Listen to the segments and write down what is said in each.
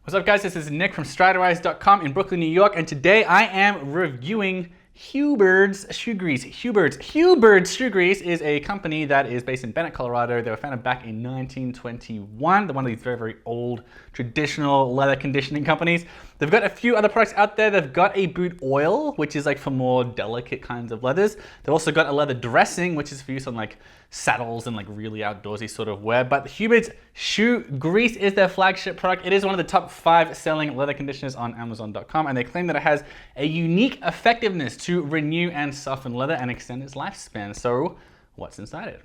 What's up guys, this is Nick from Stridewise.com in Brooklyn, New York, and today I am reviewing Huberd's Shoe Grease. Huberd's Shoe Grease is a company that is based in Bennett, Colorado. They were founded back in 1921. They're one of these very, very old, traditional leather conditioning companies. They've got a few other products out there. They've got a boot oil, which is like for more delicate kinds of leathers. They've also got a leather dressing, which is for use on like saddles and like really outdoorsy sort of wear. But Huberd's Shoe Grease is their flagship product. It is one of the top 5 selling leather conditioners on Amazon.com, and they claim that it has a unique effectiveness to renew and soften leather and extend its lifespan. So what's inside it?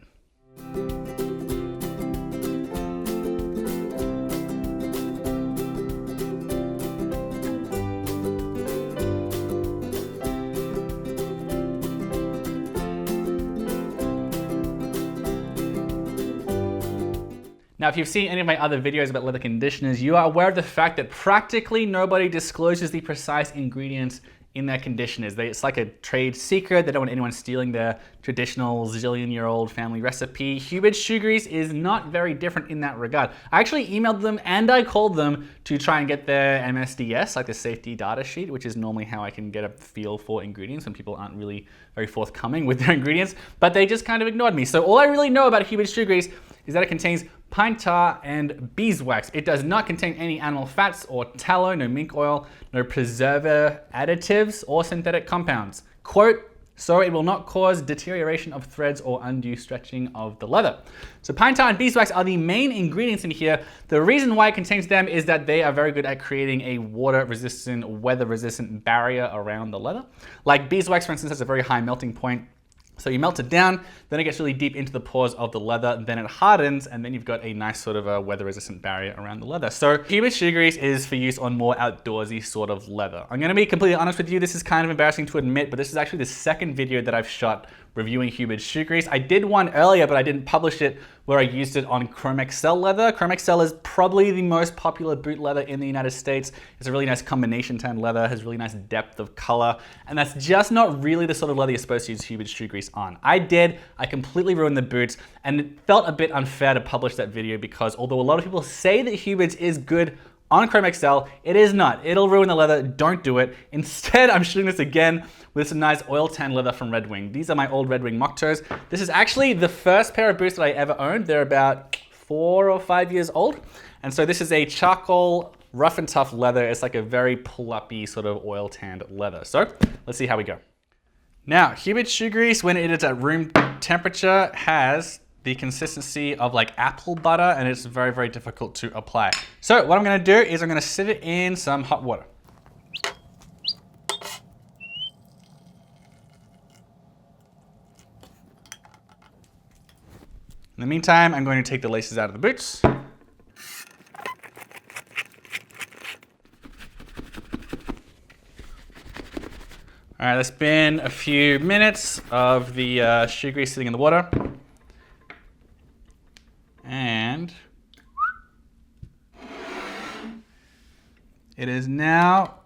Now, if you've seen any of my other videos about leather conditioners, you are aware of the fact that practically nobody discloses the precise ingredients in their conditioners. It's like a trade secret. They don't want anyone stealing their traditional zillion-year-old family recipe. Huberd's Shoe Grease is not very different in that regard. I actually emailed them and I called them to try and get their MSDS, like the safety data sheet, which is normally how I can get a feel for ingredients when people aren't really very forthcoming with their ingredients, but they just kind of ignored me. So all I really know about Huberd's Shoe Grease is that it contains pine tar and beeswax. It does not contain any animal fats or tallow, no mink oil, no preservative additives or synthetic compounds. Quote, so it will not cause deterioration of threads or undue stretching of the leather. So pine tar and beeswax are the main ingredients in here. The reason why it contains them is that they are very good at creating a water-resistant, weather-resistant barrier around the leather. Like beeswax, for instance, has a very high melting point. So you melt it down, then it gets really deep into the pores of the leather, then it hardens, and then you've got a nice sort of a weather-resistant barrier around the leather. So Huberd's Shoe Grease is for use on more outdoorsy sort of leather. I'm gonna be completely honest with you, this is kind of embarrassing to admit, but this is actually the second video that I've shot reviewing Huberd's Shoe Grease. I did one earlier, but I didn't publish it where I used it on Chromexcel leather. Chromexcel is probably the most popular boot leather in the United States. It's a really nice combination tan leather, has really nice depth of color, and that's just not really the sort of leather you're supposed to use Huberd's Shoe Grease on. I completely ruined the boots, and it felt a bit unfair to publish that video because although a lot of people say that Huberd's is good on Chromexcel, it is not. It'll ruin the leather, don't do it. Instead, I'm shooting this again with some nice oil tan leather from Red Wing. These are my old Red Wing Moc Toes. This is actually the first pair of boots that I ever owned. They're about 4 or 5 years old. And so this is a charcoal, rough and tough leather. It's like a very pull-uppy sort of oil tanned leather. So let's see how we go. Now, Huberd's Shoe Grease, when it is at room temperature, has the consistency of like apple butter, and it's very, very difficult to apply. So what I'm gonna do is I'm gonna sit it in some hot water. In the meantime, I'm going to take the laces out of the boots. All right, that's been a few minutes of the shoe grease sitting in the water. And it is now,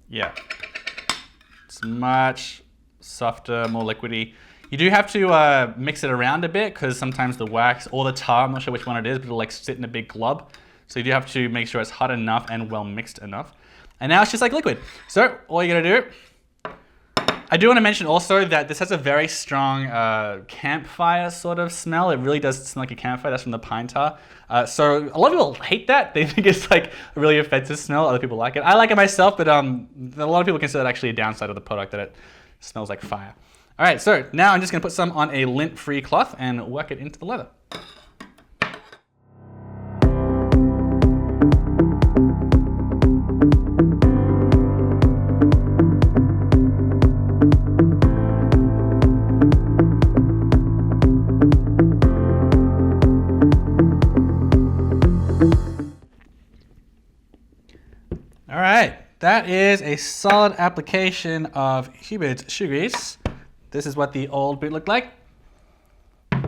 it's much softer, more liquidy. You do have to mix it around a bit because sometimes the wax or the tar, I'm not sure which one it is, but it'll like sit in a big glob. So you do have to make sure it's hot enough and well mixed enough. And now it's just like liquid. So all you gotta do, I do want to mention also that this has a very strong campfire sort of smell. It really does smell like a campfire. That's from the pine tar. So a lot of people hate that. They think it's like a really offensive smell. Other people like it. I like it myself, but a lot of people consider it actually a downside of the product, that it smells like fire. All right, so now I'm just gonna put some on a lint-free cloth and work it into the leather. All right, that is a solid application of Huberd's Shoe Grease. This is what the old boot looked like. So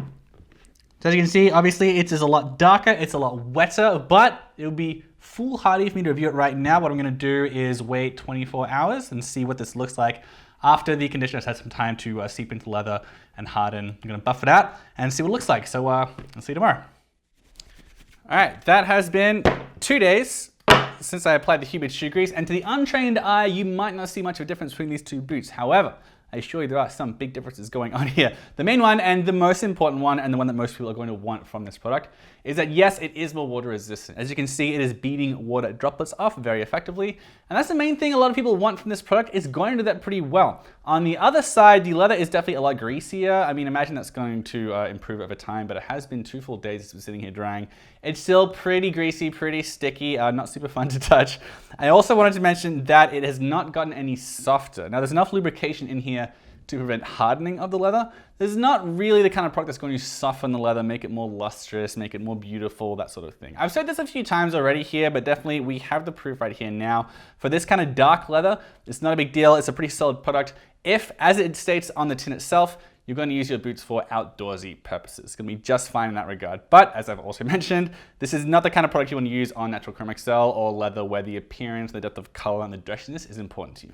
as you can see, obviously it is a lot darker, it's a lot wetter, but it would be foolhardy for me to review it right now. What I'm gonna do is wait 24 hours and see what this looks like after the conditioner has had some time to seep into leather and harden. I'm gonna buff it out and see what it looks like. So I'll see you tomorrow. All right, that has been 2 days since I applied the Huberd shoe grease, and to the untrained eye, you might not see much of a difference between these two boots. However, I assure you there are some big differences going on here. The main one, and the most important one, and the one that most people are going to want from this product, is that yes, it is more water resistant. As you can see, it is beating water droplets off very effectively. And that's the main thing a lot of people want from this product. It's going to do that pretty well. On the other side, the leather is definitely a lot greasier. I mean, imagine that's going to improve over time, but it has been 2 full days it's been sitting here drying. It's still pretty greasy, pretty sticky, not super fun to touch. I also wanted to mention that it has not gotten any softer. Now, there's enough lubrication in here to prevent hardening of the leather. This is not really the kind of product that's going to soften the leather, make it more lustrous, make it more beautiful, that sort of thing. I've said this a few times already here, but definitely we have the proof right here now. For this kind of dark leather, it's not a big deal. It's a pretty solid product. If, as it states on the tin itself, you're going to use your boots for outdoorsy purposes. It's going to be just fine in that regard. But as I've also mentioned, this is not the kind of product you want to use on natural Chromexcel or leather where the appearance, the depth of color, and the dressiness is important to you.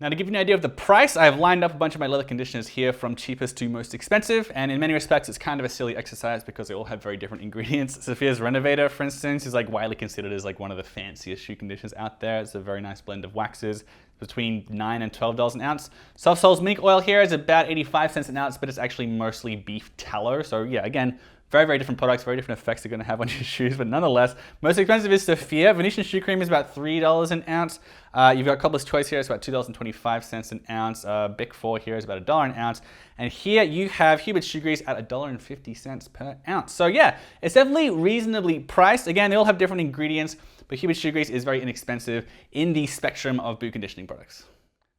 Now, to give you an idea of the price, I have lined up a bunch of my leather conditioners here from cheapest to most expensive, and in many respects, it's kind of a silly exercise because they all have very different ingredients. Sophia's Renovator, for instance, is like widely considered as like one of the fanciest shoe conditioners out there. It's a very nice blend of waxes, between $9 and $12 an ounce. Soft Soul's mink oil here is about 85 cents an ounce, but it's actually mostly beef tallow. So yeah, again, very, very different products, very different effects they're going to have on your shoes, but nonetheless, most expensive is Sophia. Venetian shoe cream is about $3 an ounce. You've got Cobbler's Choice here, it's about $2.25 an ounce. Bic 4 here is about $1 an ounce. And here you have Hubert shoe grease at $1.50 per ounce. So yeah, it's definitely reasonably priced. Again, they all have different ingredients, but Hubert shoe grease is very inexpensive in the spectrum of boot conditioning products.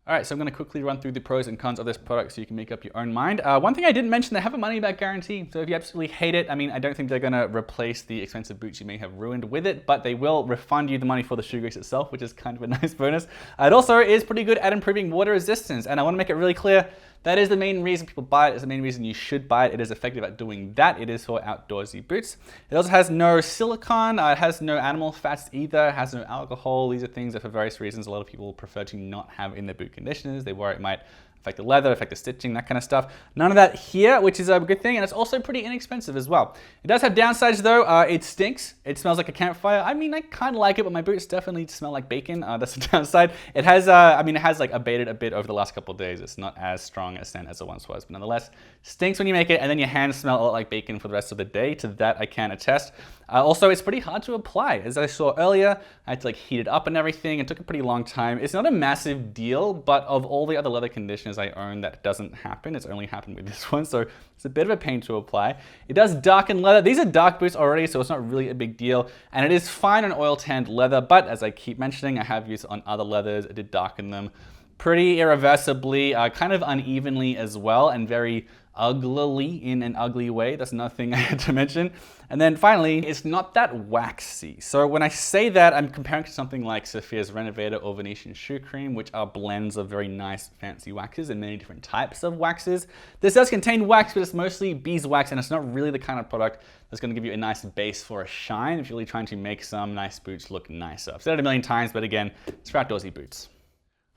All right, so I'm going to quickly run through the pros and cons of this product so you can make up your own mind. One thing I didn't mention, they have a money-back guarantee. So if you absolutely hate it, I mean, I don't think they're going to replace the expensive boots you may have ruined with it, but they will refund you the money for the shoe grease itself, which is kind of a nice bonus. It also is pretty good at improving water resistance, and I want to make it really clear that is the main reason people buy it. It's the main reason you should buy it. It is effective at doing that. It is for outdoorsy boots. It also has no silicone. It has no animal fats either. It has no alcohol. These are things that for various reasons a lot of people prefer to not have in their boot conditioners. They worry it might affect the leather, affect the stitching, that kind of stuff. None of that here, which is a good thing, and it's also pretty inexpensive as well. It does have downsides though. It stinks. It smells like a campfire. I mean, I kind of like it, but my boots definitely smell like bacon. That's the downside. It has, it has like abated a bit over the last couple of days. It's not as strong a scent as it once was, but nonetheless, stinks when you make it, and then your hands smell a lot like bacon for the rest of the day. To that, I can attest. Also, it's pretty hard to apply. As I saw earlier, I had to like heat it up and everything. It took a pretty long time. It's not a massive deal, but of all the other leather conditioners I own, that doesn't happen. It's only happened with this one, so it's a bit of a pain to apply. It does darken leather. These are dark boots already, so it's not really a big deal. And it is fine on oil tanned leather, but as I keep mentioning, I have used it on other leathers. I did darken them pretty irreversibly, kind of unevenly as well, and very uglily in an ugly way. That's another thing I had to mention. And then finally, it's not that waxy. So when I say that, I'm comparing to something like Sophia's Renovator or Venetian shoe cream, which are blends of very nice fancy waxes and many different types of waxes. This does contain wax, but it's mostly beeswax, and it's not really the kind of product that's going to give you a nice base for a shine if you're really trying to make some nice boots look nicer. I've said it a million times, but again, it's for outdoorsy boots.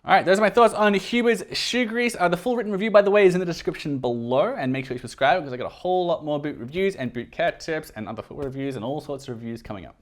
All right, those are my thoughts on Hubert's shoe grease. The full written review, by the way, is in the description below, and make sure you subscribe because I got a whole lot more boot reviews and boot care tips and other footwear reviews and all sorts of reviews coming up.